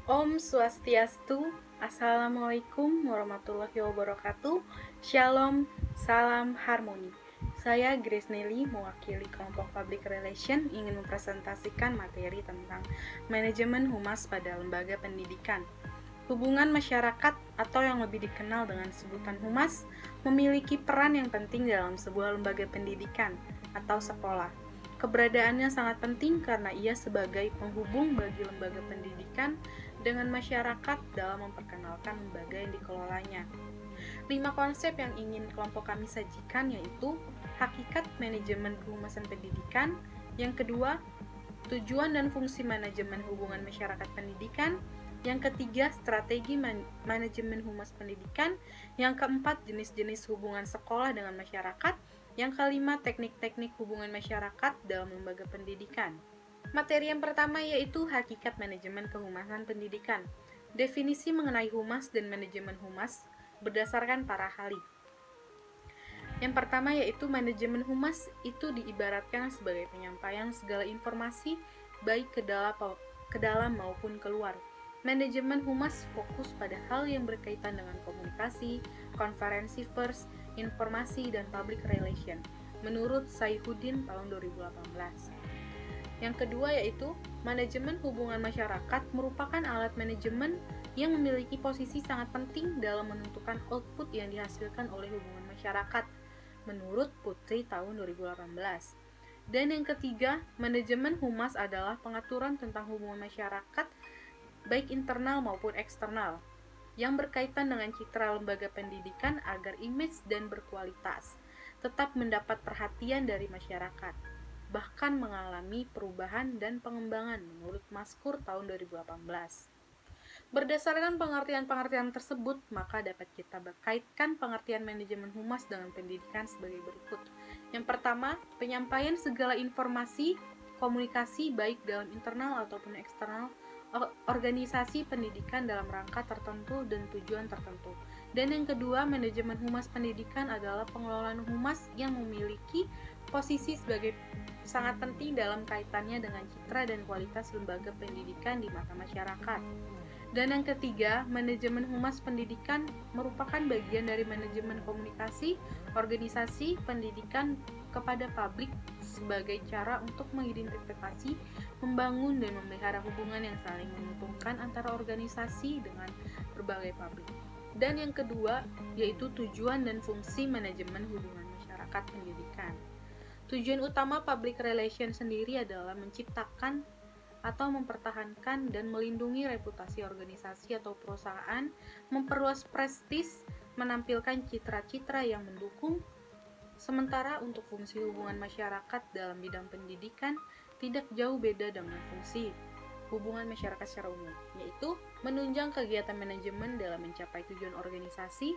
Om Swastiastu, Assalamualaikum warahmatullahi wabarakatuh. Shalom, salam harmoni. Saya Grace Nelly, mewakili kelompok Public Relation, ingin mempresentasikan materi tentang manajemen humas pada lembaga pendidikan. Hubungan masyarakat atau yang lebih dikenal dengan sebutan humas memiliki peran yang penting dalam sebuah lembaga pendidikan atau sekolah. Keberadaannya sangat penting karena ia sebagai penghubung bagi lembaga pendidikan dengan masyarakat dalam memperkenalkan lembaga yang dikelolanya. 5 konsep yang ingin kelompok kami sajikan yaitu hakikat manajemen kehumasan pendidikan, yang kedua, tujuan dan fungsi manajemen hubungan masyarakat pendidikan, yang ketiga, strategi manajemen humas pendidikan, yang keempat, jenis-jenis hubungan sekolah dengan masyarakat, yang kelima, teknik-teknik hubungan masyarakat dalam lembaga pendidikan. Materi yang pertama yaitu hakikat manajemen kehumasan pendidikan. Definisi mengenai humas dan manajemen humas berdasarkan para ahli. Yang pertama yaitu manajemen humas itu diibaratkan sebagai penyampaian segala informasi baik ke dalam maupun keluar. Manajemen humas fokus pada hal yang berkaitan dengan komunikasi, konferensi pers, informasi, dan public relation, menurut Saifuddin tahun 2018. Yang kedua yaitu manajemen hubungan masyarakat merupakan alat manajemen yang memiliki posisi sangat penting dalam menentukan output yang dihasilkan oleh hubungan masyarakat, menurut Putri tahun 2018. Dan yang ketiga, manajemen humas adalah pengaturan tentang hubungan masyarakat baik internal maupun eksternal yang berkaitan dengan citra lembaga pendidikan agar image dan berkualitas tetap mendapat perhatian dari masyarakat, bahkan mengalami perubahan dan pengembangan menurut Mazkur tahun 2018. Berdasarkan pengertian-pengertian tersebut, maka dapat kita berkaitkan pengertian manajemen humas dengan pendidikan sebagai berikut. Yang pertama, penyampaian segala informasi, komunikasi baik dalam internal ataupun eksternal organisasi pendidikan dalam rangka tertentu dan tujuan tertentu. Dan yang kedua, manajemen humas pendidikan adalah pengelolaan humas yang memiliki posisi sebagai sangat penting dalam kaitannya dengan citra dan kualitas lembaga pendidikan di mata masyarakat. Dan yang ketiga, manajemen humas pendidikan merupakan bagian dari manajemen komunikasi organisasi pendidikan kepada publik sebagai cara untuk mengidentifikasi, membangun, dan memelihara hubungan yang saling menguntungkan antara organisasi dengan berbagai publik. Dan yang kedua, yaitu tujuan dan fungsi manajemen hubungan masyarakat pendidikan. Tujuan utama public relation sendiri adalah menciptakan atau mempertahankan dan melindungi reputasi organisasi atau perusahaan, memperluas prestis, menampilkan citra-citra yang mendukung. Sementara untuk fungsi hubungan masyarakat dalam bidang pendidikan tidak jauh beda dengan fungsi hubungan masyarakat secara umum, yaitu menunjang kegiatan manajemen dalam mencapai tujuan organisasi,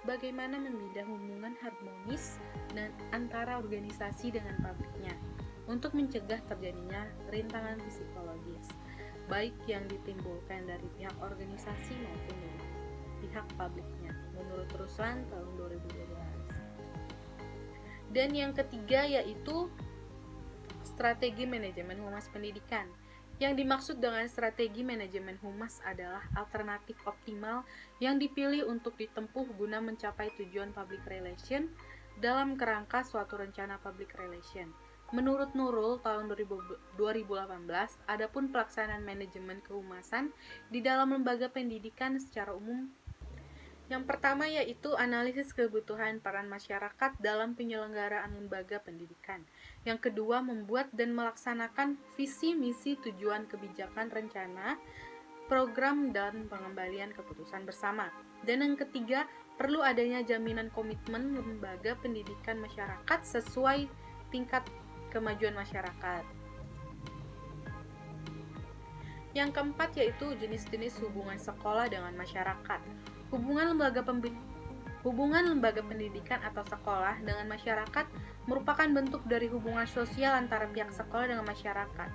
bagaimana membangun hubungan harmonis dan antara organisasi dengan publiknya untuk mencegah terjadinya rintangan psikologis, baik yang ditimbulkan dari pihak organisasi maupun dari pihak publiknya, menurut Ruslan tahun 2012. Dan yang ketiga yaitu strategi manajemen humas pendidikan. Yang dimaksud dengan strategi manajemen humas adalah alternatif optimal yang dipilih untuk ditempuh guna mencapai tujuan public relation dalam kerangka suatu rencana public relation. Menurut Nurul tahun 2018, adapun pelaksanaan manajemen kehumasan di dalam lembaga pendidikan secara umum. Yang pertama yaitu analisis kebutuhan peran masyarakat dalam penyelenggaraan lembaga pendidikan. Yang kedua, membuat dan melaksanakan visi misi tujuan kebijakan rencana, program dan pengembalian keputusan bersama. Dan yang ketiga, perlu adanya jaminan komitmen lembaga pendidikan masyarakat sesuai tingkat kemajuan masyarakat. Yang keempat yaitu jenis-jenis hubungan sekolah dengan masyarakat. Hubungan lembaga pendidikan atau sekolah dengan masyarakat merupakan bentuk dari hubungan sosial antara pihak sekolah dengan masyarakat.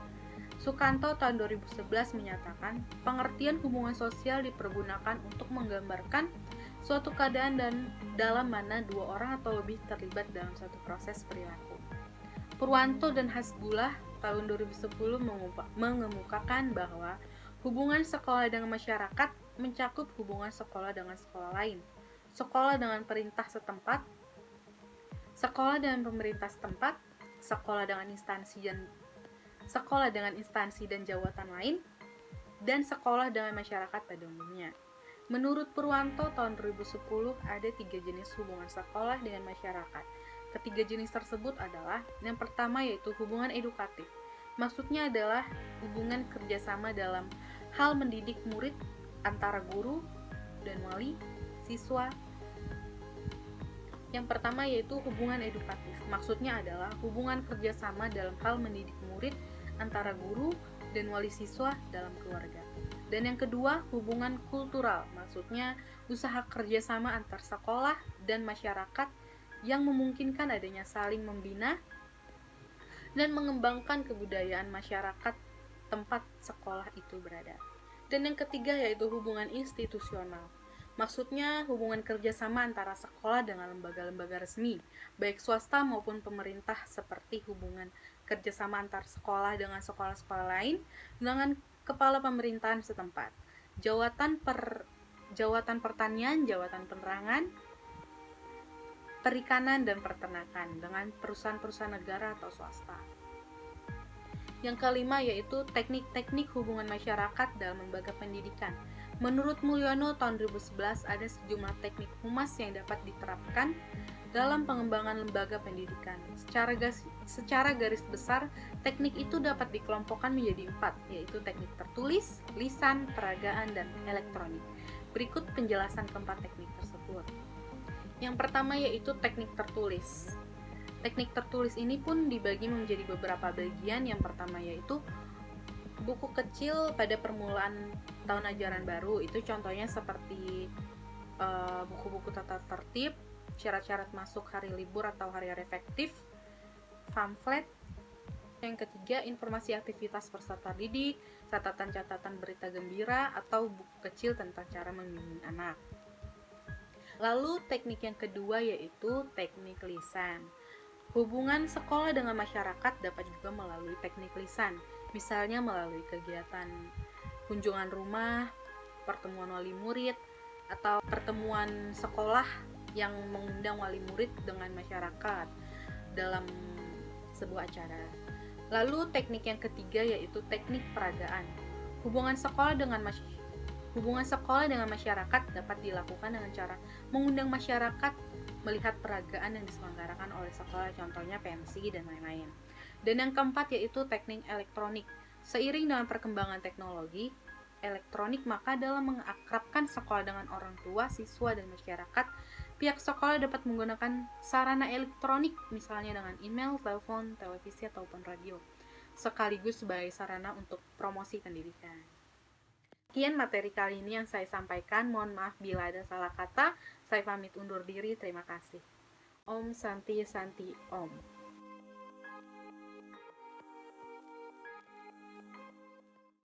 Sukanto tahun 2011 menyatakan, pengertian hubungan sosial dipergunakan untuk menggambarkan suatu keadaan dan dalam mana dua orang atau lebih terlibat dalam suatu proses perilaku. Purwanto dan Hasbullah tahun 2010 mengemukakan bahwa Hubungan sekolah dengan masyarakat mencakup hubungan sekolah dengan sekolah lain, sekolah dengan perintah setempat, sekolah dengan pemerintah setempat, sekolah dengan instansi dan jawatan lain, dan sekolah dengan masyarakat pada umumnya. Menurut Purwanto tahun 2010 ada 3 jenis hubungan sekolah dengan masyarakat. Ketiga jenis tersebut adalah yang pertama yaitu hubungan edukatif. Maksudnya adalah hubungan kerjasama dalam hal mendidik murid antara guru dan wali, siswa. Yang pertama yaitu hubungan edukatif. Maksudnya adalah hubungan kerjasama dalam hal mendidik murid antara guru dan wali siswa dalam keluarga. Dan yang kedua, hubungan kultural. Maksudnya usaha kerjasama antar sekolah dan masyarakat yang memungkinkan adanya saling membina dan mengembangkan kebudayaan masyarakat tempat sekolah itu berada. Dan yang ketiga yaitu hubungan institusional. Maksudnya hubungan kerjasama antara sekolah dengan lembaga-lembaga resmi, baik swasta maupun pemerintah, seperti hubungan kerjasama antar sekolah dengan sekolah-sekolah lain, dengan kepala pemerintahan setempat, jawatan pertanian, jawatan penerangan, perikanan dan peternakan dengan perusahaan-perusahaan negara atau swasta. Yang kelima yaitu teknik-teknik hubungan masyarakat dalam lembaga pendidikan. Menurut Mulyono tahun 2011 ada sejumlah teknik humas yang dapat diterapkan dalam pengembangan lembaga pendidikan. Secara garis besar, teknik itu dapat dikelompokkan menjadi 4, yaitu teknik tertulis, lisan, peragaan, dan elektronik. Berikut penjelasan keempat teknik tersebut. Yang pertama yaitu teknik tertulis. Teknik tertulis ini pun dibagi menjadi beberapa bagian. Yang pertama yaitu buku kecil pada permulaan tahun ajaran baru. Itu contohnya seperti buku-buku tata tertib, syarat-syarat masuk hari libur atau hari-hari efektif, pamflet. Yang ketiga, informasi aktivitas peserta didik, catatan-catatan berita gembira, atau buku kecil tentang cara membimbing anak. Lalu teknik yang kedua yaitu teknik lisan. Hubungan sekolah dengan masyarakat dapat juga melalui teknik lisan, misalnya melalui kegiatan kunjungan rumah, pertemuan wali murid, atau pertemuan sekolah yang mengundang wali murid dengan masyarakat dalam sebuah acara. Lalu teknik yang ketiga yaitu teknik peragaan. Hubungan sekolah dengan masyarakat dapat dilakukan dengan cara mengundang masyarakat melihat peragaan yang diselenggarakan oleh sekolah, contohnya pensi dan lain-lain. Dan yang keempat yaitu teknik elektronik. Seiring dengan perkembangan teknologi elektronik, maka dalam mengakrabkan sekolah dengan orang tua, siswa, dan masyarakat, pihak sekolah dapat menggunakan sarana elektronik, misalnya dengan email, telepon, televisi, ataupun radio, sekaligus sebagai sarana untuk promosi pendidikan. Sekian materi kali ini yang saya sampaikan. Mohon maaf bila ada salah kata. Saya pamit undur diri. Terima kasih. Om Santi Santi Om.